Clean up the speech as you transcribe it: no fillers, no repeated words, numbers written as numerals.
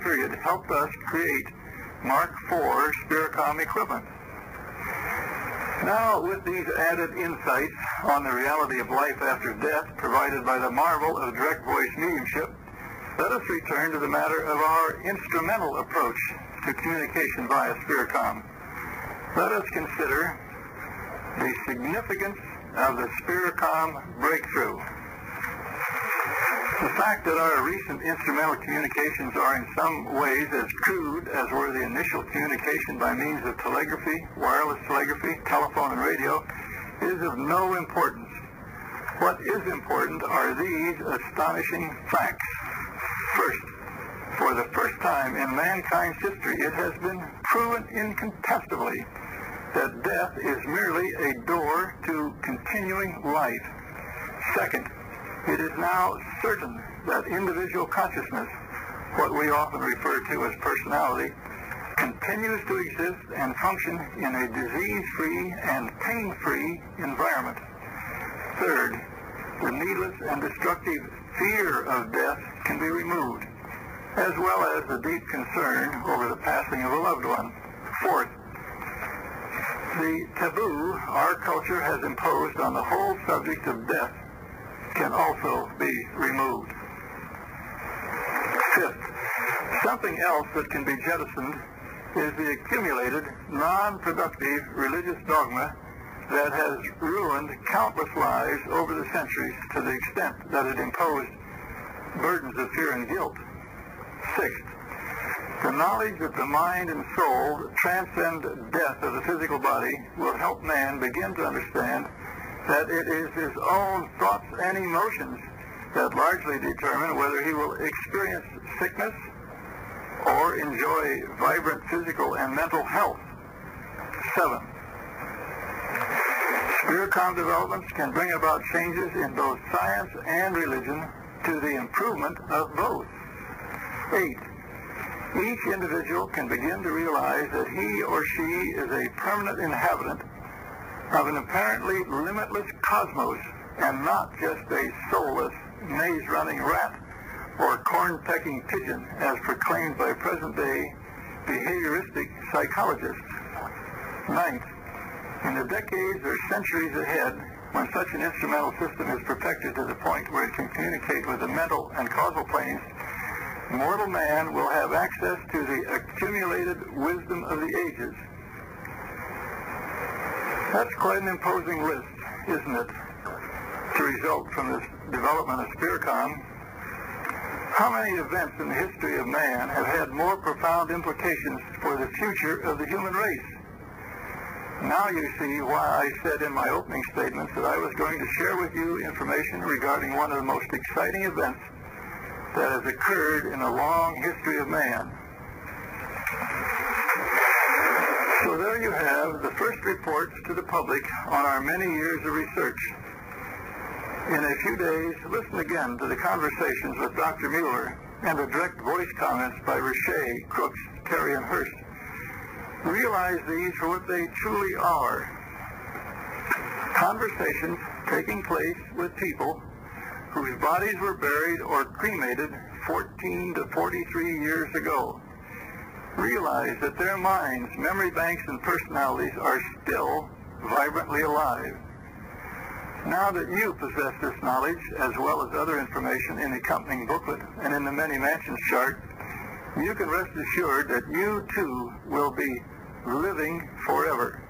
period helped us create Mark IV Spiricom equipment. Now, with these added insights on the reality of life after death provided by the marvel of direct voice mediumship, let us return to the matter of our instrumental approach to communication via Spiricom. Let us consider the significance of the Spiricom breakthrough. The fact that our recent instrumental communications are in some ways as crude as were the initial communication by means of telegraphy, wireless telegraphy, telephone, and radio is of no importance. What is important are these astonishing facts. First, for the first time in mankind's history, it has been proven incontestably that death is merely a door to continuing life. Second, it is now certain that individual consciousness, what we often refer to as personality, continues to exist and function in a disease-free and pain-free environment. Third, the needless and destructive fear of death can be removed, as well as the deep concern over the passing of a loved one. Fourth, the taboo our culture has imposed on the whole subject of death can also be removed. Fifth, something else that can be jettisoned is the accumulated, non-productive religious dogma that has ruined countless lives over the centuries to the extent that it imposed burdens of fear and guilt. Sixth, the knowledge that the mind and soul transcend death of the physical body will help man begin to understand that it is his own thoughts and emotions that largely determine whether he will experience sickness or enjoy vibrant physical and mental health. 7. Spiricom developments can bring about changes in both science and religion to the improvement of both. 8. Each individual can begin to realize that he or she is a permanent inhabitant of an apparently limitless cosmos and not just a soulless, maze-running rat or corn-pecking pigeon as proclaimed by present-day behavioristic psychologists. 9th, in the decades or centuries ahead, when such an instrumental system is perfected to the point where it can communicate with the mental and causal planes, mortal man will have access to the accumulated wisdom of the ages. That's quite an imposing list, isn't it, to result from this development of Spiricom? How many events in the history of man have had more profound implications for the future of the human race? Now you see why I said in my opening statements that I was going to share with you information regarding one of the most exciting events that has occurred in the long history of man. So there you have the first reports to the public on our many years of research. In a few days, listen again to the conversations with Dr. Mueller and the direct voice comments by Richet, Crooks, Terry, and Hurst. Realize these for what they truly are. Conversations taking place with people whose bodies were buried or cremated 14 to 43 years ago. Realize that their minds, memory banks, and personalities are still vibrantly alive. Now that you possess this knowledge, as well as other information in the accompanying booklet and in the Many Mansions chart, you can rest assured that you too will be living forever.